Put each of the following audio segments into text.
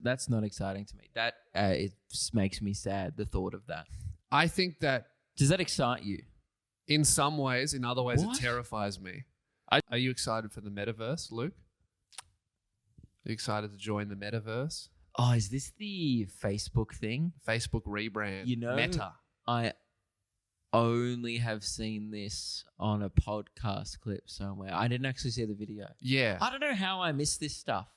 That's not exciting to me. That it makes me sad. The thought of that. I think that Does that excite you? in some ways, in other ways, What? it terrifies me. Are you excited for the Metaverse, Luke? Are you excited to join the Metaverse? Oh, is this the Facebook thing? Facebook rebrand. You know, Meta. I only have seen this on a podcast clip somewhere. I didn't actually see the video. Yeah. I don't know how I missed this stuff.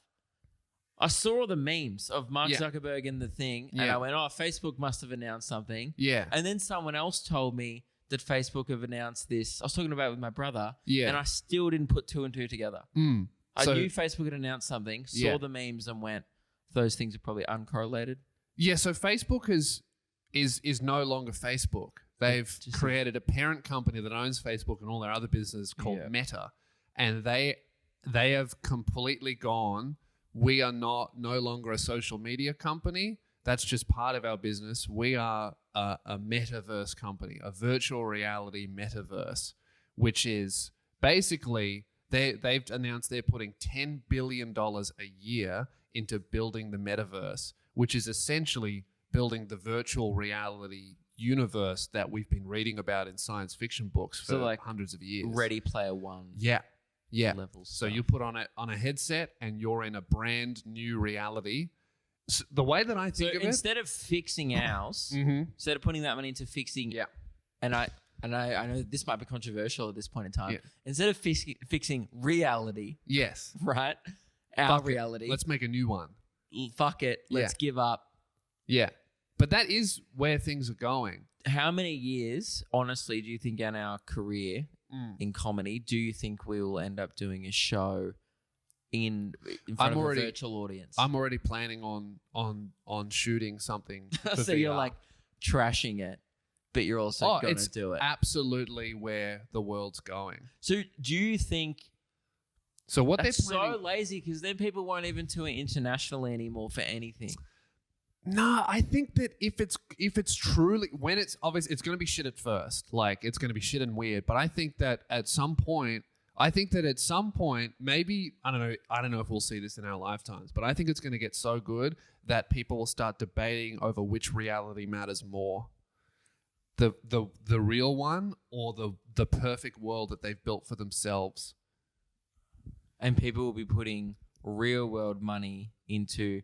I saw all the memes of Mark Yeah. Zuckerberg in the thing, and Yeah. I went, oh, Facebook must have announced something. Yeah. And then someone else told me that Facebook have announced this. I was talking about it with my brother, Yeah. and I still didn't put two and two together. Mm. I So- knew Facebook had announced something, saw Yeah. the memes, and went, those things are probably uncorrelated. Yeah, so Facebook is no longer Facebook. They've Just created a parent company that owns Facebook and all their other business called Yeah. Meta, and they have completely gone. We are no longer a social media company. That's just part of our business. We are a metaverse company, a virtual reality metaverse, which is basically they've announced they're putting $10 billion a year into building the metaverse, which is essentially building the virtual reality universe that we've been reading about in science fiction books for So, like, hundreds of years. Ready Player One. Yeah. Level So stuff. you put on a headset and you're in a brand new reality. The way that I So think of instead of fixing ours, instead of putting that money into fixing, Yeah. and I know this might be controversial at this point in time. Yeah. Instead of fixing reality, yes, right? Our Fuck it. reality. Let's make a new one. Fuck it. Let's give up. Yeah, but that is where things are going. How many years, honestly, do you think in our career in comedy, do you think we will end up doing a show in front of a virtual audience? I'm already planning on shooting something. For so VR. you're like trashing it, but you're also going to do it. Absolutely where the world's going. So do you think So what that's they're planning? so lazy? Because then people won't even tour internationally anymore for anything. No, I think that if it's truly, when it's obvious, it's going to be shit at first. Like, it's going to be shit and weird. But I think that at some point, maybe, I don't know if we'll see this in our lifetimes, but I think it's going to get so good that people will start debating over which reality matters more. The real one or the perfect world that they've built for themselves. And people will be putting real world money into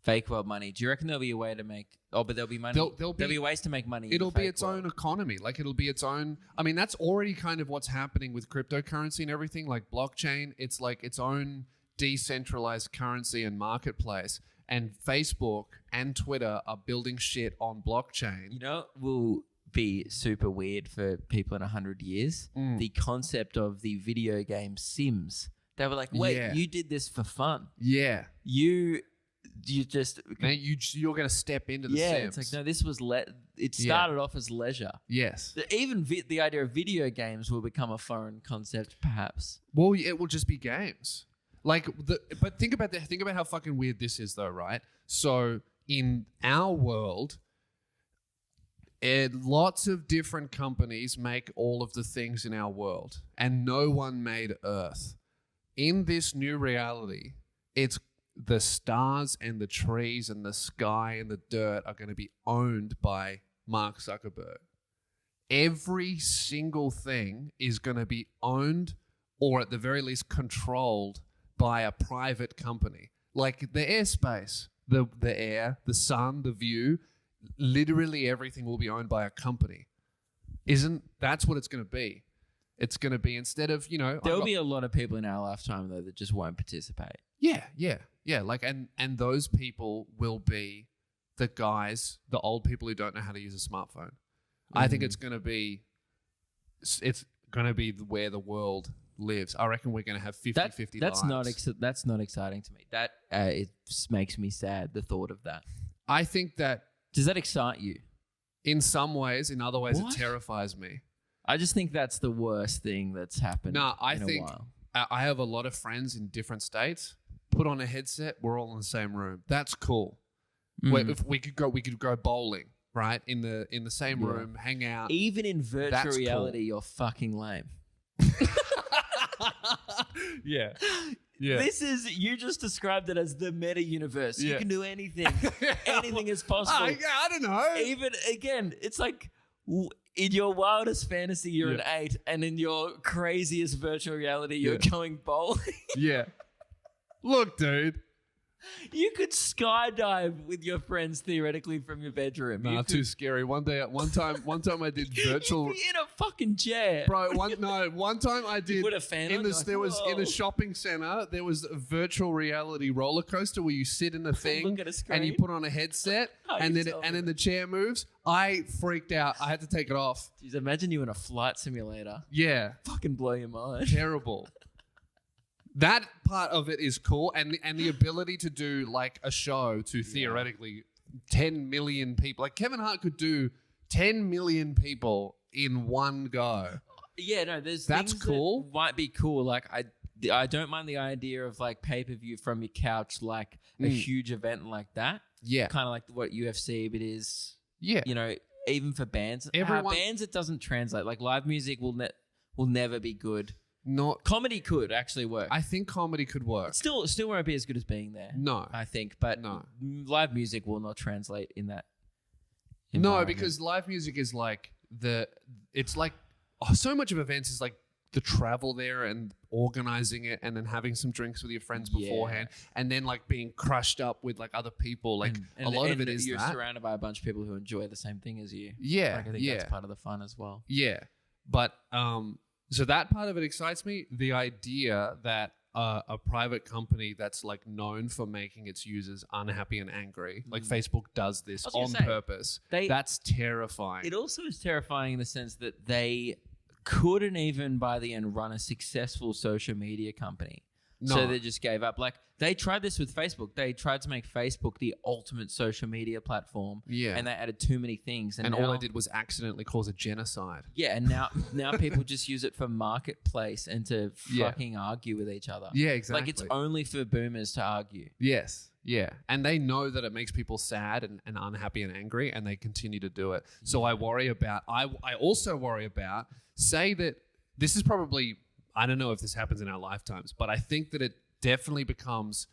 fake world money. Do you reckon there'll be a way to make? Oh, but there'll be money. There'll be ways to make money. It'll be its own economy. Like, it'll be its own. I mean, that's already kind of what's happening with cryptocurrency and everything. Like blockchain, it's like its own decentralized currency and marketplace. And Facebook and Twitter are building shit on blockchain. You know, it will be super weird for people in 100 years. The concept of the video game Sims. They were like, wait, Yeah. you did this for fun. Yeah. You just Now you're going to step into the Sims. It's like, no, this was it started off as leisure. Yes. Even the idea of video games will become a foreign concept, perhaps. Well, it will just be games. Like, but think about how fucking weird this is, though, right? So in our world, lots of different companies make all of the things in our world, and no one made Earth. In this new reality, it's the stars and the trees and the sky and the dirt are going to be owned by Mark Zuckerberg. Every single thing is going to be owned, or at the very least controlled, by a private company. Like the airspace, the air, the sun, the view, literally everything will be owned by a company. That's what it's going to be. It's going to be, instead of, There'll be a lot of people in our lifetime, though, that just won't participate. Yeah. Like, and those people will be the guys, the old people who don't know how to use a smartphone. I think it's going to be where the world lives. I reckon we're going to have 50-50 lives. That's not exciting to me. That it just makes me sad, the thought of that. I think that Does that excite you? in some ways, in other ways, What? it terrifies me. I just think that's the worst thing that's happened No, I in think a while. I have a lot of friends in different states. Put on a headset, we're all in the same room. That's cool. If we could go bowling, right? In the same room, hang out. Even in virtual That's reality, cool. you're fucking lame. Yeah. You just described it as the meta universe. You can do anything. Anything is possible. I don't know. Even again, it's like in your wildest fantasy, you're an 8, and in your craziest virtual reality, you're going bowling. Yeah. Look, dude. You could skydive with your friends theoretically from your bedroom. Nah, too scary. One time I did virtual. You'd be in a fucking chair, bro. One time I did. You put a fan on, in a shopping center. There was a virtual reality roller coaster where you sit in the thing and you put on a headset, and then the chair moves. I freaked out. I had to take it off. Jeez, imagine you in a flight simulator. Yeah, fucking blow your mind. Terrible. That part of it is cool, and the ability to do like a show to theoretically 10 million people. Like Kevin Hart could do 10 million people in one go. Yeah, no, that's cool. That might be cool. Like I don't mind the idea of like pay-per-view from your couch, like a huge event like that. Yeah, kind of like what UFC it is. Yeah, you know, even for bands, bands it doesn't translate. Like live music will never be good. Not comedy could actually work. I think comedy could work. It still won't be as good as being there. No, I think, but live music will not translate in that. No, because live music is like it's like so much of events is like the travel there and organizing it and then having some drinks with your friends beforehand and then like being crushed up with like other people. Like a lot of it is you're surrounded by a bunch of people who enjoy the same thing as you. Yeah, like, I think that's part of the fun as well. Yeah, but so that part of it excites me. The idea that a private company that's like known for making its users unhappy and angry, like Facebook does this on purpose. That's terrifying. It also is terrifying in the sense that they couldn't even by the end run a successful social media company. No. So they just gave up. Like they tried this with Facebook. They tried to make Facebook the ultimate social media platform. Yeah. And they added too many things. And all they did was accidentally cause a genocide. Yeah. And now people just use it for marketplace and to fucking argue with each other. Yeah, exactly. Like it's only for boomers to argue. Yes. Yeah. And they know that it makes people sad and unhappy and angry, and they continue to do it. So I also worry about, say that this is probably, I don't know if this happens in our lifetimes, but I think that it definitely becomes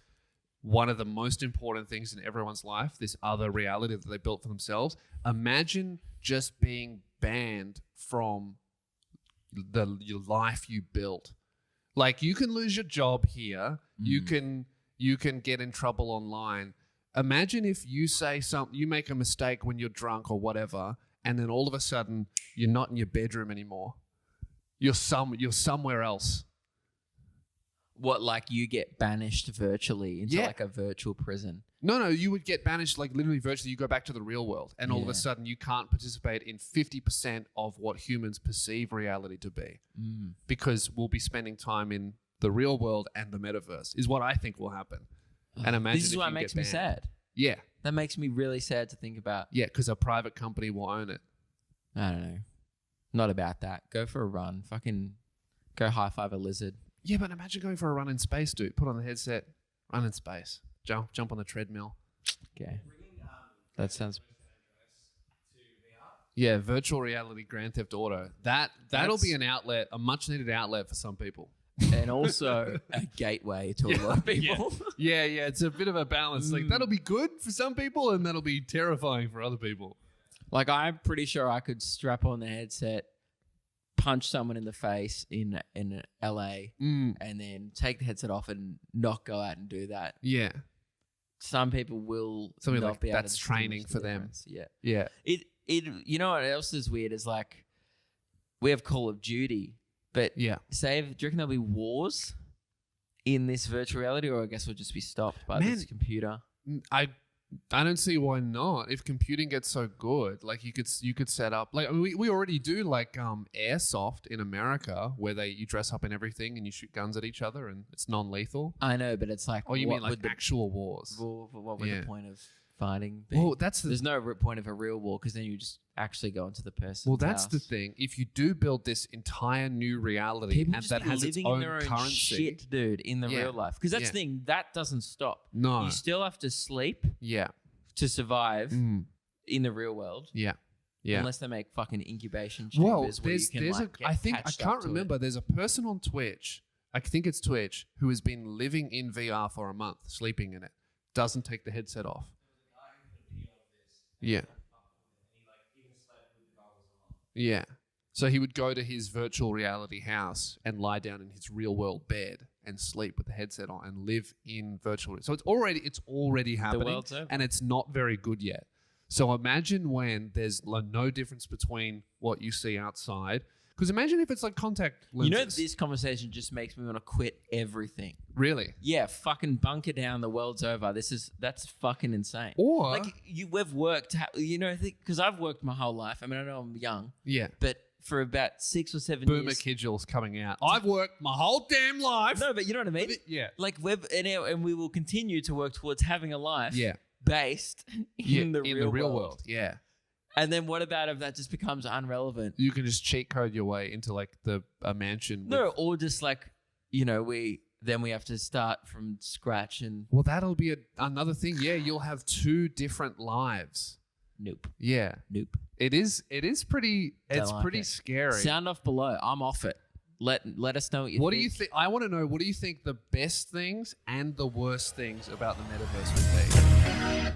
one of the most important things in everyone's life, this other reality that they built for themselves. Imagine just being banned from your life you built. Like you can lose your job here. You can get in trouble online. Imagine if you say you make a mistake when you're drunk or whatever, and then all of a sudden you're not in your bedroom anymore. You're somewhere else. What, like you get banished virtually into like a virtual prison? No, you would get banished like literally virtually. You go back to the real world, and all of a sudden you can't participate in 50% of what humans perceive reality to be, because we'll be spending time in the real world and the metaverse is what I think will happen. And imagine this is what makes me sad. Yeah, that makes me really sad to think about. Yeah, because a private company will own it. I don't know. Not about that. Go for a run. Fucking go high five a lizard. Yeah, but imagine going for a run in space, dude. Put on the headset, run in space, jump on the treadmill. Okay, that sounds. Yeah, virtual reality Grand Theft Auto. That'll be an outlet, a much needed outlet for some people, and also a gateway to a lot of people. Yeah, it's a bit of a balance. Like that'll be good for some people, and that'll be terrifying for other people. Like I'm pretty sure I could strap on the headset, punch someone in the face in LA, and then take the headset off and not go out and do that. Yeah. Some people will not be able to. That's training for them. Yeah. It you know what else is weird is like we have Call of Duty, but do you reckon there'll be wars in this virtual reality, or I guess we'll just be stopped by this computer? I don't see why not. If computing gets so good, like you could set up like we already do like airsoft in America where you dress up in everything and you shoot guns at each other and it's non-lethal. I know, but it's like you mean like actual wars? What would the point of fighting be? Well, there's no point of a real war because then you just actually go into the person's Well, that's house. the thing. If you do build this entire new reality and that has its own currency, shit, dude, in the real life, because that's the thing that doesn't stop. No, you still have to sleep. Yeah, to survive in the real world. Yeah. Unless they make fucking incubation chambers where you can I can't remember. There's a person on Twitch. I think it's Twitch, who has been living in VR for a month, sleeping in it, doesn't take the headset off. Yeah. Yeah. So he would go to his virtual reality house and lie down in his real world bed and sleep with the headset on and live in virtual. So it's already happening, and it's not very good yet. So imagine when there's no difference between what you see outside. Because imagine if it's like contact lenses. You know, this conversation just makes me want to quit everything. Really? Yeah, fucking bunker down. The world's over. That's fucking insane. Or like we've worked. Because I've worked my whole life. I mean, I know I'm young. Yeah. But for about 6 or 7 Boomer years. Kidgel's coming out. I've worked my whole damn life. No, but you know what I mean? Yeah. Like and we will continue to work towards having a life. Yeah. Based in the real world. Yeah. And then what about if that just becomes unrelevant? You can just cheat code your way into like a mansion. No, or just like, we have to start from scratch and... Well, that'll be another thing. Yeah, you'll have 2 different lives. Nope. Yeah. Nope. It is pretty, scary. Sound off below. I'm off it. Let us know what you think. What do you think? I want to know, what do you think the best things and the worst things about the metaverse would be?